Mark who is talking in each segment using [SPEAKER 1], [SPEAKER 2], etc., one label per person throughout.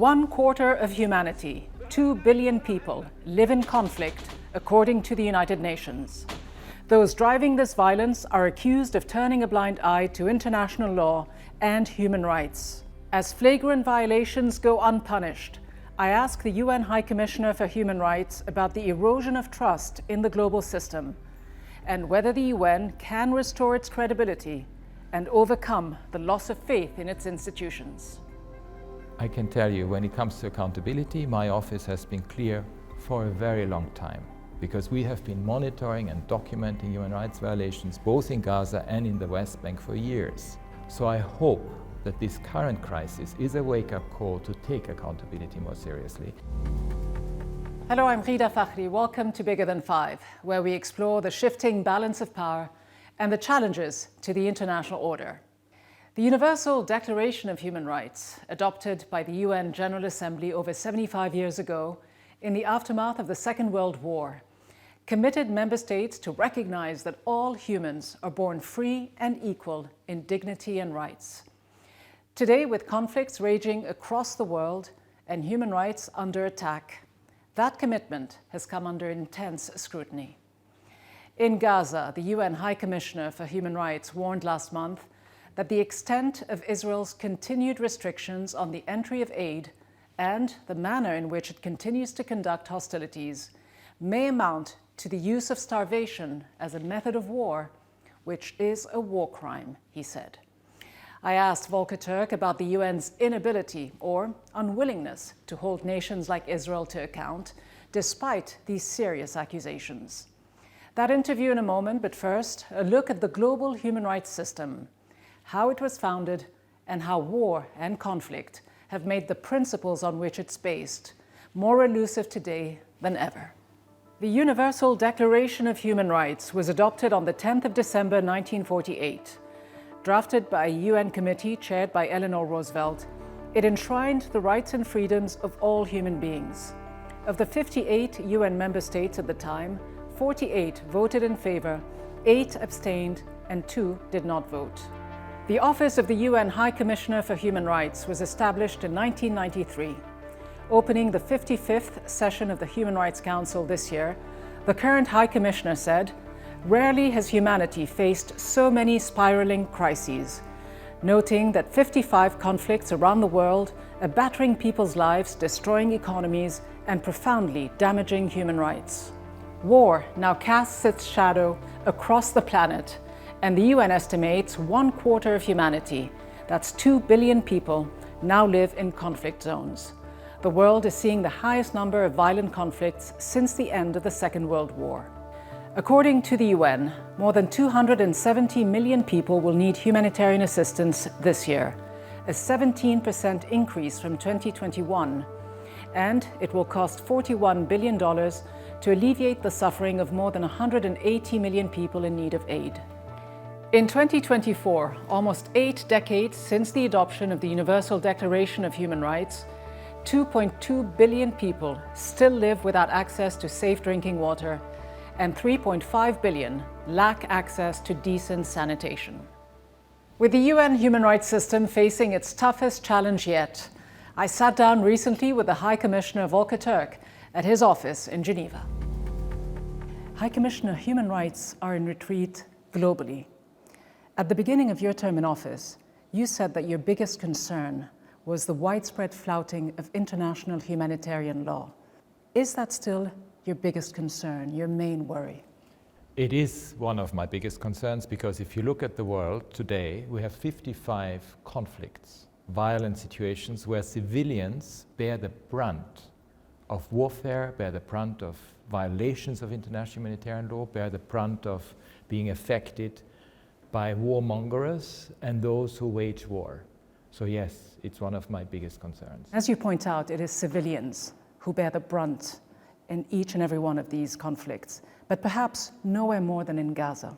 [SPEAKER 1] 1/4 of humanity, 2 billion people, live in conflict, according to the United Nations. Those driving this violence are accused of turning a blind eye to international law and human rights. As flagrant violations go unpunished, I ask the UN High Commissioner for Human Rights about the erosion of trust in the global system and whether the UN can restore its credibility and overcome the loss of faith in its institutions.
[SPEAKER 2] I can tell you, when it comes to accountability, my office has been clear for a very long time, because we have been monitoring and documenting human rights violations both in Gaza and in the West Bank for years. So I hope that this current crisis is a wake-up call to take accountability more seriously.
[SPEAKER 1] Hello, I'm Ghida Fakhry. Welcome to Bigger Than Five, where we explore the shifting balance of power and the challenges to the international order. The Universal Declaration of Human Rights, adopted by the UN General Assembly over 75 years ago in the aftermath of the Second World War, committed member states to recognize that all humans are born free and equal in dignity and rights. Today, with conflicts raging across the world and human rights under attack, that commitment has come under intense scrutiny. In Gaza, the UN High Commissioner for Human Rights warned last month that the extent of Israel's continued restrictions on the entry of aid and the manner in which it continues to conduct hostilities may amount to the use of starvation as a method of war, which is a war crime, he said. I asked Volker Turk about the UN's inability or unwillingness to hold nations like Israel to account, despite these serious accusations. That interview in a moment, but first, a look at the global human rights system, how it was founded, and how war and conflict have made the principles on which it's based more elusive today than ever. The Universal Declaration of Human Rights was adopted on the 10th of December 1948. Drafted by a UN committee chaired by Eleanor Roosevelt, it enshrined the rights and freedoms of all human beings. Of the 58 UN member states at the time, 48 voted in favor, 8 abstained, and 2 did not vote. The Office of the UN High Commissioner for Human Rights was established in 1993. Opening the 55th session of the Human Rights Council this year, the current High Commissioner said, "Rarely has humanity faced so many spiraling crises," noting that 55 conflicts around the world are battering people's lives, destroying economies, and profoundly damaging human rights. War now casts its shadow across the planet, and the UN estimates 1/4 of humanity, that's 2 billion people, now live in conflict zones. The world is seeing the highest number of violent conflicts since the end of the Second World War. According to the UN, more than 270 million people will need humanitarian assistance this year, a 17% increase from 2021, and it will cost $41 billion to alleviate the suffering of more than 180 million people in need of aid. In 2024, almost 8 decades since the adoption of the Universal Declaration of Human Rights, 2.2 billion people still live without access to safe drinking water, and 3.5 billion lack access to decent sanitation. With the UN human rights system facing its toughest challenge yet, I sat down recently with the High Commissioner Volker Turk at his office in Geneva. High Commissioner, human rights are in retreat globally. At the beginning of your term in office, you said that your biggest concern was the widespread flouting of international humanitarian law. Is that still your biggest concern, your main worry?
[SPEAKER 2] It is one of my biggest concerns, because if you look at the world today, we have 55 conflicts, violent situations where civilians bear the brunt of warfare, bear the brunt of violations of international humanitarian law, bear the brunt of being affected by warmongers and those who wage war. So yes, it's one of my biggest concerns.
[SPEAKER 1] As you point out, it is civilians who bear the brunt in each and every one of these conflicts, but perhaps nowhere more than in Gaza.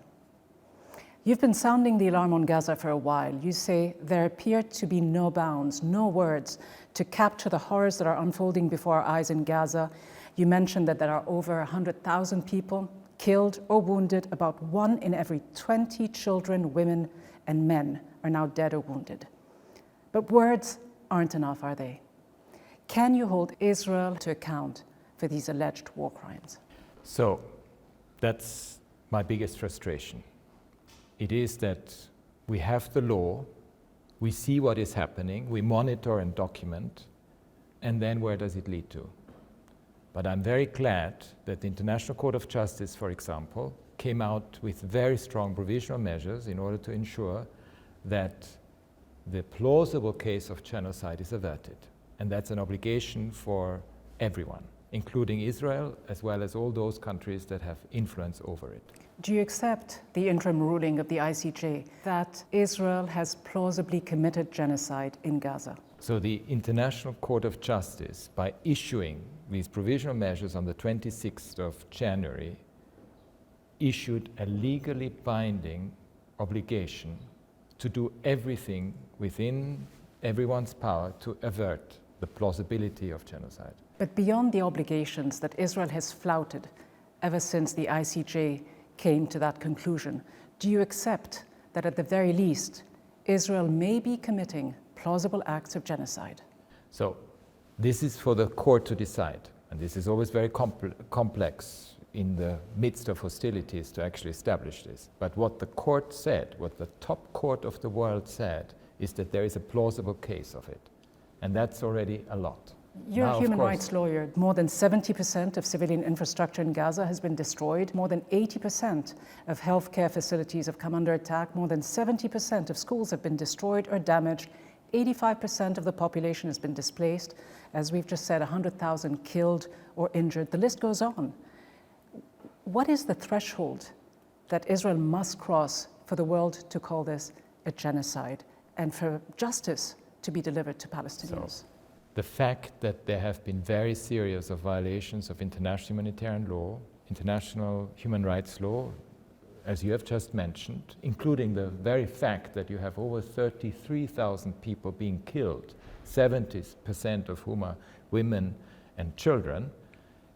[SPEAKER 1] You've been sounding the alarm on Gaza for a while. You say there appear to be no bounds, no words to capture the horrors that are unfolding before our eyes in Gaza. You mentioned that there are over 100,000 people killed or wounded. About 1 in every 20 children, women, and men are now dead or wounded. But words aren't enough, are they? Can you hold Israel to account for these alleged war crimes?
[SPEAKER 2] So that's my biggest frustration. It is that we have the law, we see what is happening, we monitor and document, and then where does it lead to? But I'm very glad that the International Court of Justice, for example, came out with very strong provisional measures in order to ensure that the plausible case of genocide is averted. And that's an obligation for everyone, including Israel, as well as all those countries that have influence over it.
[SPEAKER 1] Do you accept the interim ruling of the ICJ that Israel has plausibly committed genocide in Gaza?
[SPEAKER 2] So the International Court of Justice, by issuing these provisional measures on the 26th of January, issued a legally binding obligation to do everything within everyone's power to avert the plausibility of genocide.
[SPEAKER 1] But beyond the obligations that Israel has flouted ever since the ICJ came to that conclusion, do you accept that at the very least, Israel may be committing plausible acts of genocide?
[SPEAKER 2] So this is for the court to decide, and this is always very complex in the midst of hostilities to actually establish this. But what the court said, what the top court of the world said, is that there is a plausible case of it. And that's already a lot.
[SPEAKER 1] You're
[SPEAKER 2] Now,
[SPEAKER 1] a human rights lawyer. More than 70% of civilian infrastructure in Gaza has been destroyed. More than 80% of healthcare facilities have come under attack. More than 70% of schools have been destroyed or damaged. 85% of the population has been displaced. As we've just said, 100,000 killed or injured. The list goes on. What is the threshold that Israel must cross for the world to call this a genocide and for justice to be delivered to Palestinians?
[SPEAKER 2] So, the fact that there have been very serious violations of international humanitarian law, international human rights law, as you have just mentioned, including the very fact that you have over 33,000 people being killed, 70% of whom are women and children,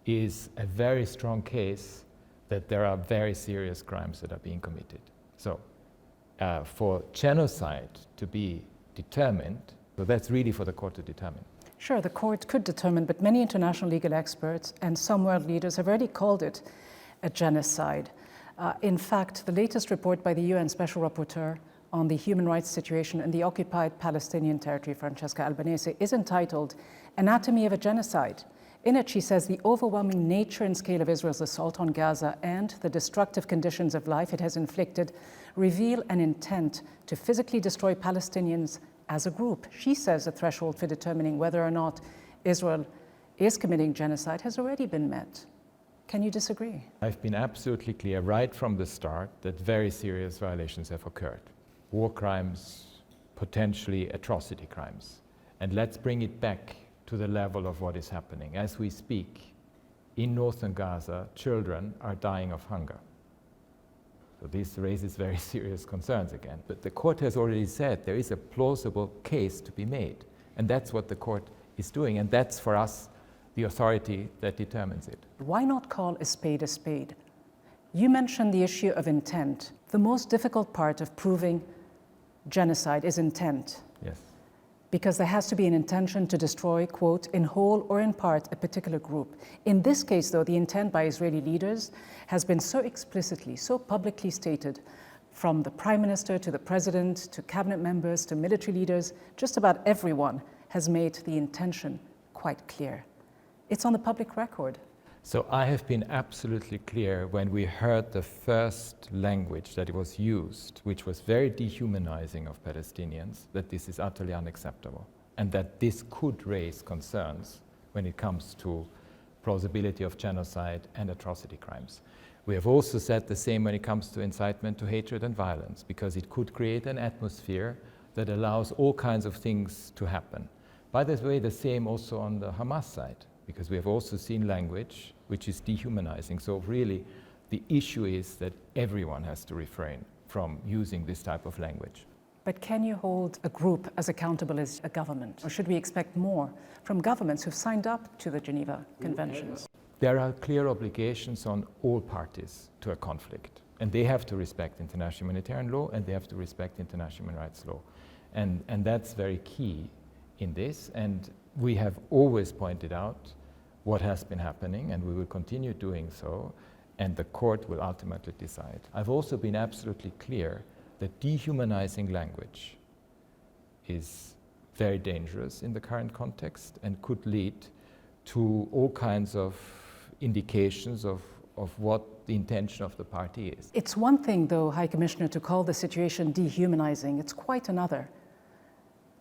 [SPEAKER 2] is a very strong case that there are very serious crimes that are being committed. So for genocide to be determined, so that's really for the court to determine.
[SPEAKER 1] Sure, the court could determine, but many international legal experts and some world leaders have already called it a genocide. In fact, the latest report by the UN Special Rapporteur on the human rights situation in the occupied Palestinian territory, Francesca Albanese, is entitled Anatomy of a Genocide. In it, she says the overwhelming nature and scale of Israel's assault on Gaza and the destructive conditions of life it has inflicted reveal an intent to physically destroy Palestinians as a group. She says the threshold for determining whether or not Israel is committing genocide has already been met. Can you disagree?
[SPEAKER 2] I've been absolutely clear right from the start that very serious violations have occurred. War crimes, potentially atrocity crimes. And let's bring it back to the level of what is happening. As we speak, in northern Gaza, children are dying of hunger. So this raises very serious concerns again. But the court has already said there is a plausible case to be made. And that's what the court is doing. And that's, for us, the authority that determines it.
[SPEAKER 1] Why not call a spade a spade? You mentioned the issue of intent. The most difficult part of proving genocide is intent.
[SPEAKER 2] Yes.
[SPEAKER 1] Because there has to be an intention to destroy, quote, in whole or in part, a particular group. In this case, though, the intent by Israeli leaders has been so explicitly, so publicly stated, from the prime minister to the president, to cabinet members, to military leaders, just about everyone has made the intention quite clear. It's on the public record.
[SPEAKER 2] So I have been absolutely clear when we heard the first language that was used, which was very dehumanizing of Palestinians, that this is utterly unacceptable and that this could raise concerns when it comes to plausibility of genocide and atrocity crimes. We have also said the same when it comes to incitement to hatred and violence, because it could create an atmosphere that allows all kinds of things to happen. By the way, the same also on the Hamas side, because we have also seen language which is dehumanizing. So really, the issue is that everyone has to refrain from using this type of language.
[SPEAKER 1] But can you hold a group as accountable as a government? Or should we expect more from governments who've signed up to the Geneva Conventions?
[SPEAKER 2] There are clear obligations on all parties to a conflict. And they have to respect international humanitarian law and they have to respect international human rights law. And that's very key in this. And we have always pointed out what has been happening, and we will continue doing so, and the court will ultimately decide. I've also been absolutely clear that dehumanizing language is very dangerous in the current context and could lead to all kinds of indications of what the intention of the party is.
[SPEAKER 1] It's one thing, though, High Commissioner, to call the situation dehumanizing. It's quite another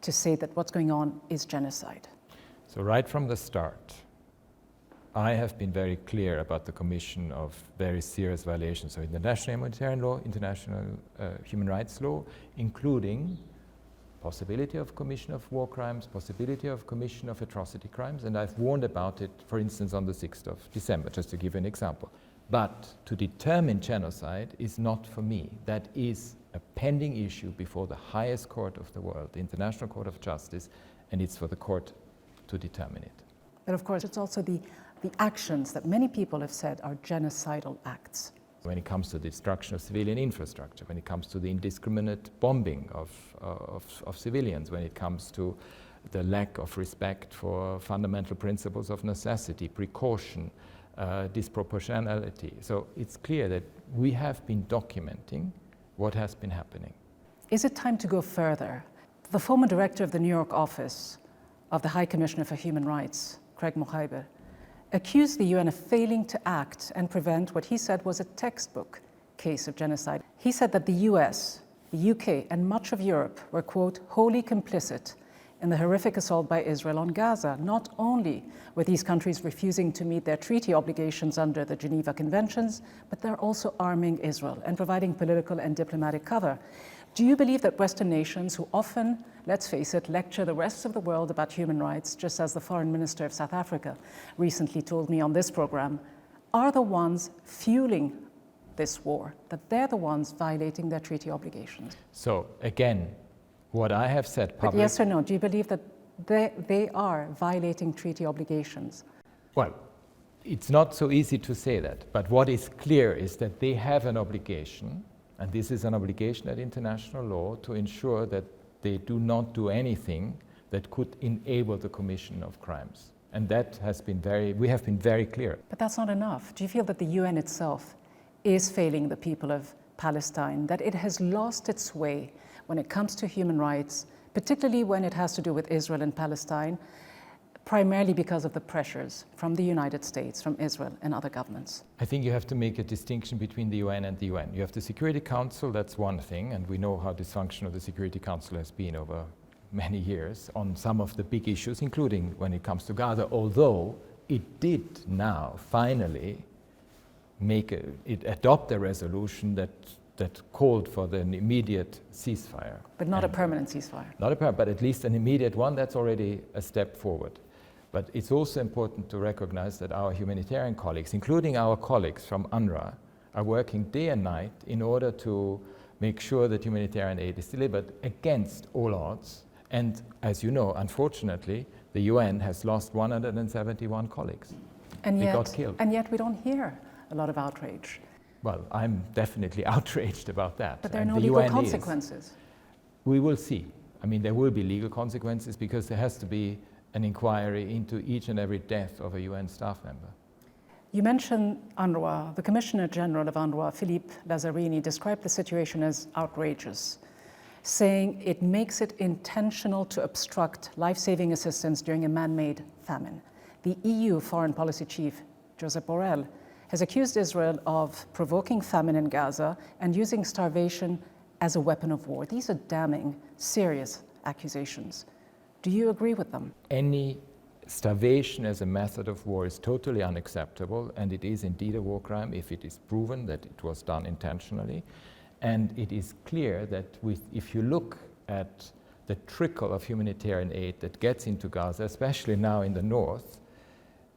[SPEAKER 1] to say that what's going on is genocide.
[SPEAKER 2] So right from the start, I have been very clear about the commission of very serious violations of international humanitarian law, international human rights law, including possibility of commission of war crimes, possibility of commission of atrocity crimes, and I've warned about it, for instance, on the 6th of December, just to give you an example. But to determine genocide is not for me. That is a pending issue before the highest court of the world, the International Court of Justice, and it's for the court to determine it.
[SPEAKER 1] But of course, it's also the actions that many people have said are genocidal acts.
[SPEAKER 2] When it comes to the destruction of civilian infrastructure, when it comes to the indiscriminate bombing of civilians, when it comes to the lack of respect for fundamental principles of necessity, precaution, disproportionality. So it's clear that we have been documenting what has been happening.
[SPEAKER 1] Is it time to go further? The former director of the New York office of the High Commissioner for Human Rights, Craig Mokhaiber, accused the UN of failing to act and prevent what he said was a textbook case of genocide. He said that the US, the UK, and much of Europe were, quote, wholly complicit in the horrific assault by Israel on Gaza. Not only were these countries refusing to meet their treaty obligations under the Geneva Conventions, but they're also arming Israel and providing political and diplomatic cover. Do you believe that Western nations, who often, let's face it, lecture the rest of the world about human rights, just as the foreign minister of South Africa recently told me on this program, are the ones fueling this war, that they're the ones violating their treaty obligations?
[SPEAKER 2] So again, what I have said publicly...
[SPEAKER 1] But yes or no, do you believe that they are violating treaty obligations?
[SPEAKER 2] Well, it's not so easy to say that, but what is clear is that they have an obligation, and this is an obligation at international law, to ensure that they do not do anything that could enable the commission of crimes. And that has been we have been very clear.
[SPEAKER 1] But that's not enough. Do you feel that the UN itself is failing the people of Palestine, that it has lost its way when it comes to human rights, particularly when it has to do with Israel and Palestine, primarily because of the pressures from the United States, from Israel and other governments?
[SPEAKER 2] I think you have to make a distinction between the UN and the UN. You have the Security Council, that's one thing, and we know how dysfunctional the Security Council has been over many years on some of the big issues, including when it comes to Gaza, although it did now finally adopt a resolution that called for an immediate ceasefire.
[SPEAKER 1] But not a permanent ceasefire.
[SPEAKER 2] Not a permanent, but at least an immediate one. That's already a step forward. But it's also important to recognize that our humanitarian colleagues, including our colleagues from UNRWA, are working day and night in order to make sure that humanitarian aid is delivered against all odds. And as you know, unfortunately, the UN has lost 171 colleagues.
[SPEAKER 1] And
[SPEAKER 2] they got killed.
[SPEAKER 1] And yet we don't hear a lot of outrage.
[SPEAKER 2] Well, I'm definitely outraged about that.
[SPEAKER 1] But there are no legal consequences.
[SPEAKER 2] We will see. I mean, there will be legal consequences because there has to be an inquiry into each and every death of a UN staff member.
[SPEAKER 1] You mentioned UNRWA. The Commissioner General of UNRWA, Philippe Lazzarini, described the situation as outrageous, saying it makes it intentional to obstruct life-saving assistance during a man-made famine. The EU Foreign Policy Chief, Josep Borrell, has accused Israel of provoking famine in Gaza and using starvation as a weapon of war. These are damning, serious accusations. Do you agree with them?
[SPEAKER 2] Any starvation as a method of war is totally unacceptable, and it is indeed a war crime if it is proven that it was done intentionally. And it is clear that if you look at the trickle of humanitarian aid that gets into Gaza, especially now in the north,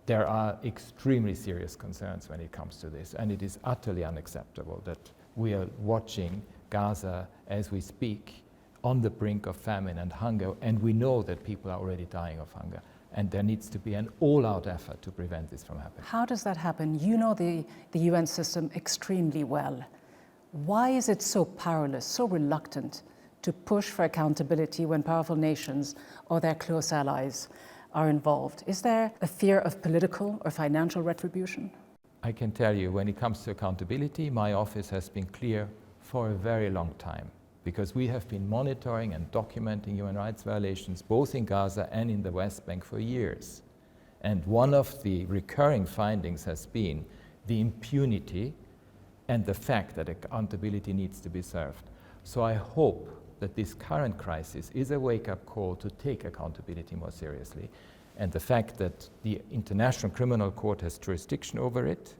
[SPEAKER 2] there are extremely serious concerns when it comes to this, and it is utterly unacceptable that we are watching Gaza as we speak on the brink of famine and hunger, and we know that people are already dying of hunger, and there needs to be an all-out effort to prevent this from happening.
[SPEAKER 1] How does that happen? You know the UN system extremely well. Why is it so powerless, so reluctant to push for accountability when powerful nations or their close allies are involved, is there a fear of political or financial retribution?
[SPEAKER 2] I can tell you, when it comes to accountability, my office has been clear for a very long time, because we have been monitoring and documenting human rights violations both in Gaza and in the West Bank for years. And one of the recurring findings has been the impunity and the fact that accountability needs to be served. So I hope that this current crisis is a wake-up call to take accountability more seriously. And the fact that the International Criminal Court has jurisdiction over it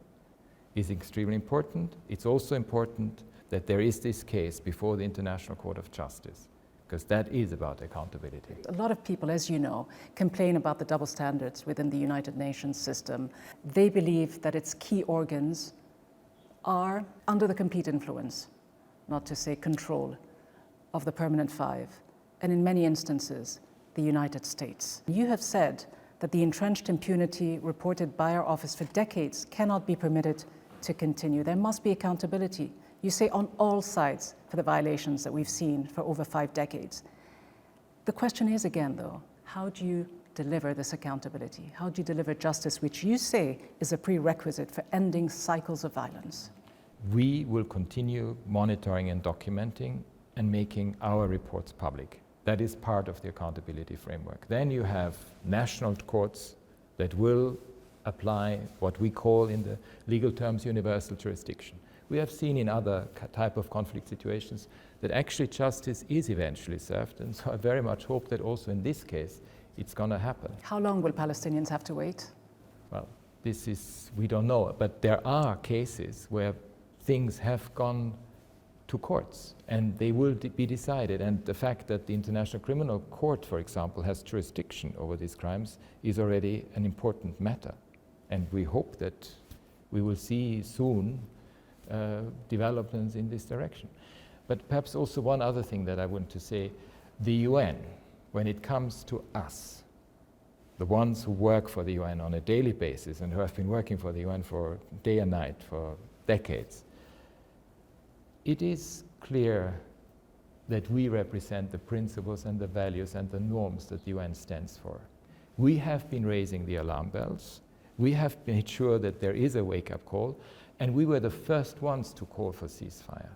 [SPEAKER 2] is extremely important. It's also important that there is this case before the International Court of Justice, because that is about accountability.
[SPEAKER 1] A lot of people, as you know, complain about the double standards within the United Nations system. They believe that its key organs are under the complete influence, not to say control, of the Permanent Five, and in many instances, the United States. You have said that the entrenched impunity reported by our office for decades cannot be permitted to continue. There must be accountability, you say, on all sides for the violations that we've seen for over 5 decades. The question is again, though, how do you deliver this accountability? How do you deliver justice, which you say is a prerequisite for ending cycles of violence?
[SPEAKER 2] We will continue monitoring and documenting and making our reports public. That is part of the accountability framework. Then you have national courts that will apply what we call in the legal terms universal jurisdiction. We have seen in other type of conflict situations that actually justice is eventually served, and so I very much hope that also in this case it's going to happen.
[SPEAKER 1] How long will Palestinians have to wait?
[SPEAKER 2] Well, we don't know, but there are cases where things have gone to courts and they will be decided, and the fact that the International Criminal Court, for example, has jurisdiction over these crimes is already an important matter, and we hope that we will see soon developments in this direction. But perhaps also one other thing that I want to say, the UN, when it comes to us, the ones who work for the UN on a daily basis and who have been working for the UN for day and night for decades, it is clear that we represent the principles and the values and the norms that the UN stands for. We have been raising the alarm bells. We have made sure that there is a wake-up call, and we were the first ones to call for ceasefire.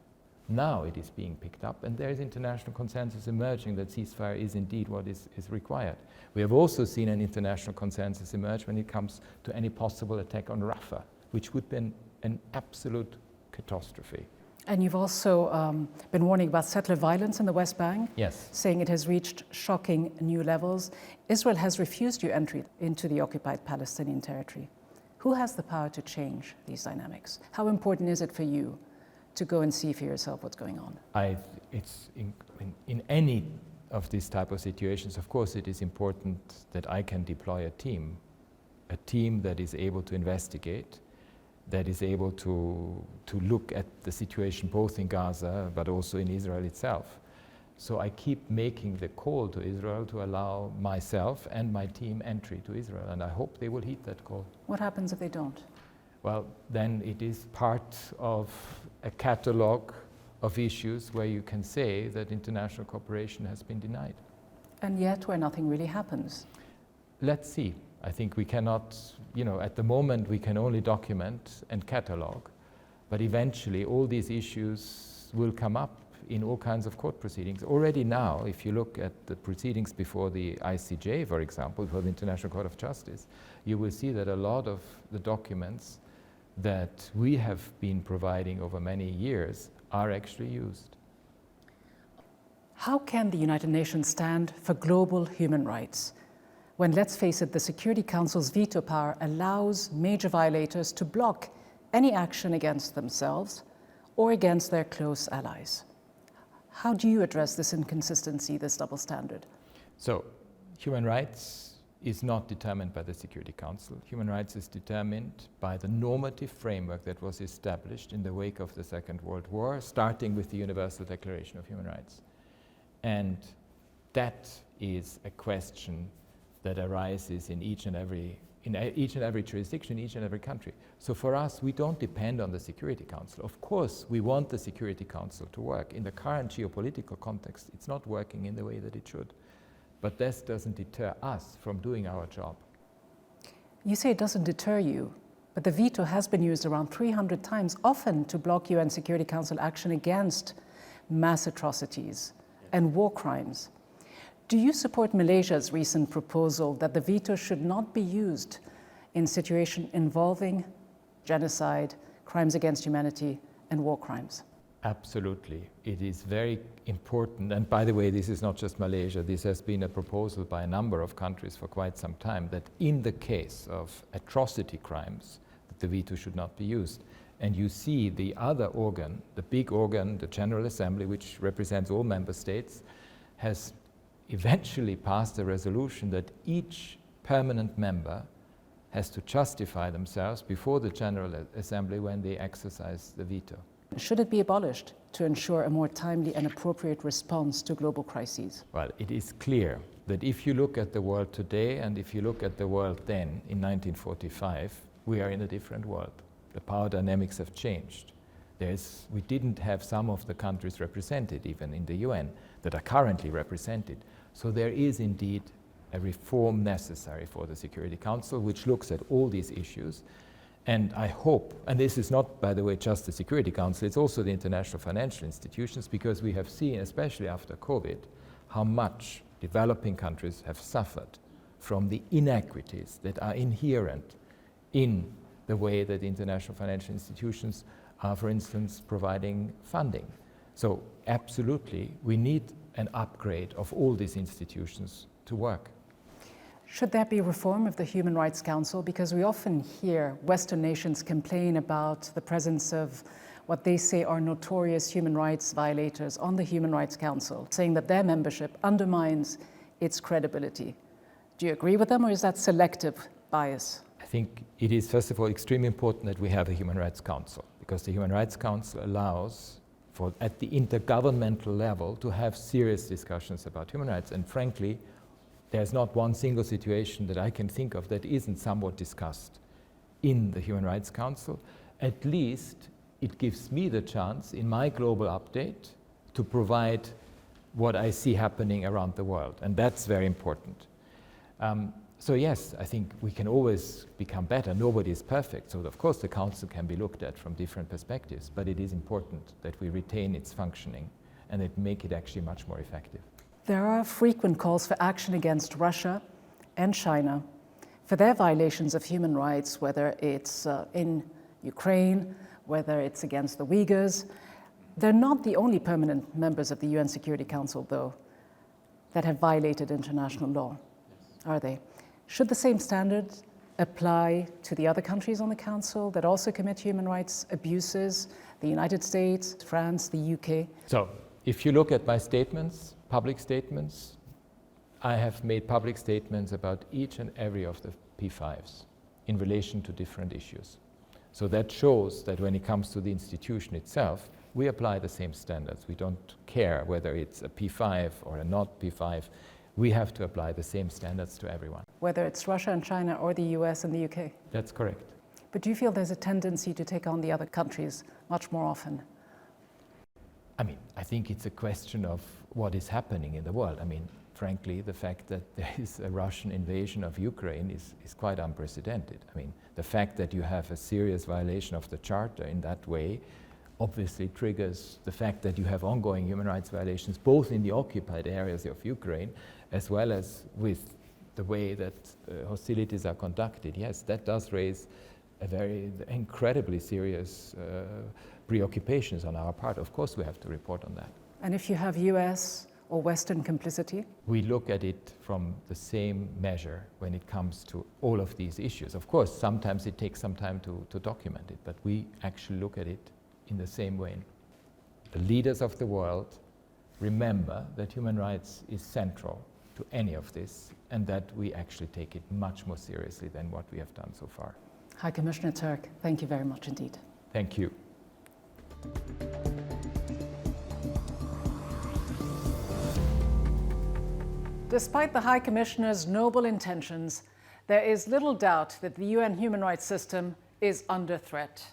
[SPEAKER 2] Now it is being picked up, and there is international consensus emerging that ceasefire is indeed what is required. We have also seen an international consensus emerge when it comes to any possible attack on Rafah, which would be an absolute catastrophe.
[SPEAKER 1] And you've also been warning about settler violence in the West Bank,
[SPEAKER 2] yes,
[SPEAKER 1] saying it has reached shocking new levels. Israel has refused your entry into the occupied Palestinian territory. Who has the power to change these dynamics? How important is it for you to go and see for yourself what's going on?
[SPEAKER 2] It's in any of these type of situations, of course, it is important that I can deploy a team that is able to investigate, that is able to look at the situation both in Gaza but also in Israel itself. So I keep making the call to Israel to allow myself and my team entry to Israel, and I hope they will heed that call.
[SPEAKER 1] What happens if they don't?
[SPEAKER 2] Well, then it is part of a catalogue of issues where you can say that international cooperation has been denied.
[SPEAKER 1] And yet where nothing really happens.
[SPEAKER 2] Let's see. I think we cannot, at the moment we can only document and catalogue, but eventually all these issues will come up in all kinds of court proceedings. Already now, if you look at the proceedings before the ICJ, for example, before the International Court of Justice, you will see that a lot of the documents that we have been providing over many years are actually used.
[SPEAKER 1] How can the United Nations stand for global human rights when, let's face it, the Security Council's veto power allows major violators to block any action against themselves or against their close allies? How do you address this inconsistency, this double standard?
[SPEAKER 2] So, human rights is not determined by the Security Council. Human rights is determined by the normative framework that was established in the wake of the Second World War, starting with the Universal Declaration of Human Rights. And that is a question that arises in each and every jurisdiction, in each and every country. So for us, we don't depend on the Security Council. Of course, we want the Security Council to work. In the current geopolitical context, it's not working in the way that it should. But this doesn't deter us from doing our job.
[SPEAKER 1] You say it doesn't deter you, but the veto has been used around 300 times, often to block UN Security Council action against mass atrocities and war crimes. Do you support Malaysia's recent proposal that the veto should not be used in situations involving genocide, crimes against humanity, and war crimes?
[SPEAKER 2] Absolutely. It is very important. And by the way, this is not just Malaysia. This has been a proposal by a number of countries for quite some time, that in the case of atrocity crimes, that the veto should not be used. And you see the other organ, the big organ, the General Assembly, which represents all member states, has eventually passed a resolution that each permanent member has to justify themselves before the General Assembly when they exercise the veto.
[SPEAKER 1] Should it be abolished to ensure a more timely and appropriate response to global crises?
[SPEAKER 2] Well, it is clear that if you look at the world today and if you look at the world then, in 1945, we are in a different world. The power dynamics have changed. We didn't have some of the countries represented, even in the UN, that are currently represented. So there is indeed a reform necessary for the Security Council, which looks at all these issues. And I hope, and this is not, by the way, just the Security Council, it's also the international financial institutions, because we have seen, especially after COVID, how much developing countries have suffered from the inequities that are inherent in the way that international financial institutions are, for instance, providing funding. So absolutely, we need an upgrade of all these institutions to work.
[SPEAKER 1] Should there be reform of the Human Rights Council? Because we often hear Western nations complain about the presence of what they say are notorious human rights violators on the Human Rights Council, saying that their membership undermines its credibility. Do you agree with them, or is that selective bias?
[SPEAKER 2] I think it is, first of all, extremely important that we have a Human Rights Council, because the Human Rights Council allows for, at the intergovernmental level, to have serious discussions about human rights. And frankly, there's not one single situation that I can think of that isn't somewhat discussed in the Human Rights Council. At least it gives me the chance in my global update to provide what I see happening around the world, and that's very important. So yes, I think we can always become better. Nobody is perfect, so of course the Council can be looked at from different perspectives, but it is important that we retain its functioning and that make it actually much more effective.
[SPEAKER 1] There are frequent calls for action against Russia and China for their violations of human rights, whether it's in Ukraine, whether it's against the Uyghurs. They're not the only permanent members of the UN Security Council, though, that have violated international law, are they? Should the same standards apply to the other countries on the Council that also commit human rights abuses, the United States, France, the UK?
[SPEAKER 2] So, if you look at my statements, public statements, I have made public statements about each and every of the P5s in relation to different issues. So that shows that when it comes to the institution itself, we apply the same standards. We don't care whether it's a P5 or a not P5. We have to apply the same standards to everyone.
[SPEAKER 1] Whether it's Russia and China or the US and the UK?
[SPEAKER 2] That's correct.
[SPEAKER 1] But do you feel there's a tendency to take on the other countries much more often?
[SPEAKER 2] I think it's a question of what is happening in the world. Frankly, the fact that there is a Russian invasion of Ukraine is quite unprecedented. The fact that you have a serious violation of the Charter in that way obviously triggers the fact that you have ongoing human rights violations, both in the occupied areas of Ukraine, as well as with the way that hostilities are conducted. Yes, that does raise a very incredibly serious preoccupations on our part. Of course we have to report on that.
[SPEAKER 1] And if you have US or Western complicity?
[SPEAKER 2] We look at it from the same measure when it comes to all of these issues. Of course, sometimes it takes some time to document it, but we actually look at it in the same way. The leaders of the world remember that human rights is central to any of this, and that we actually take it much more seriously than what we have done so far.
[SPEAKER 1] High Commissioner Turk, thank you very much indeed.
[SPEAKER 2] Thank you.
[SPEAKER 1] Despite the High Commissioner's noble intentions, there is little doubt that the UN human rights system is under threat.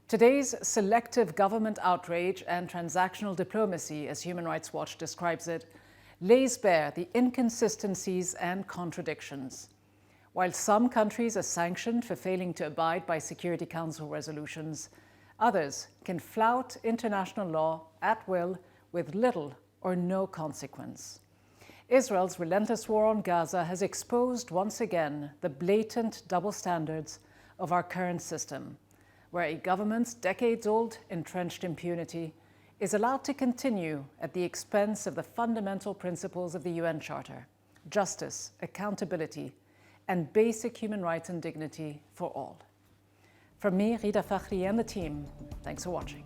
[SPEAKER 1] Today's selective government outrage and transactional diplomacy, as Human Rights Watch describes it, lays bare the inconsistencies and contradictions. While some countries are sanctioned for failing to abide by Security Council resolutions, others can flout international law at will with little or no consequence. Israel's relentless war on Gaza has exposed once again the blatant double standards of our current system, where a government's decades-old entrenched impunity is allowed to continue at the expense of the fundamental principles of the UN Charter: justice, accountability, and basic human rights and dignity for all. From me, Ghida Fakhry, and the team, thanks for watching.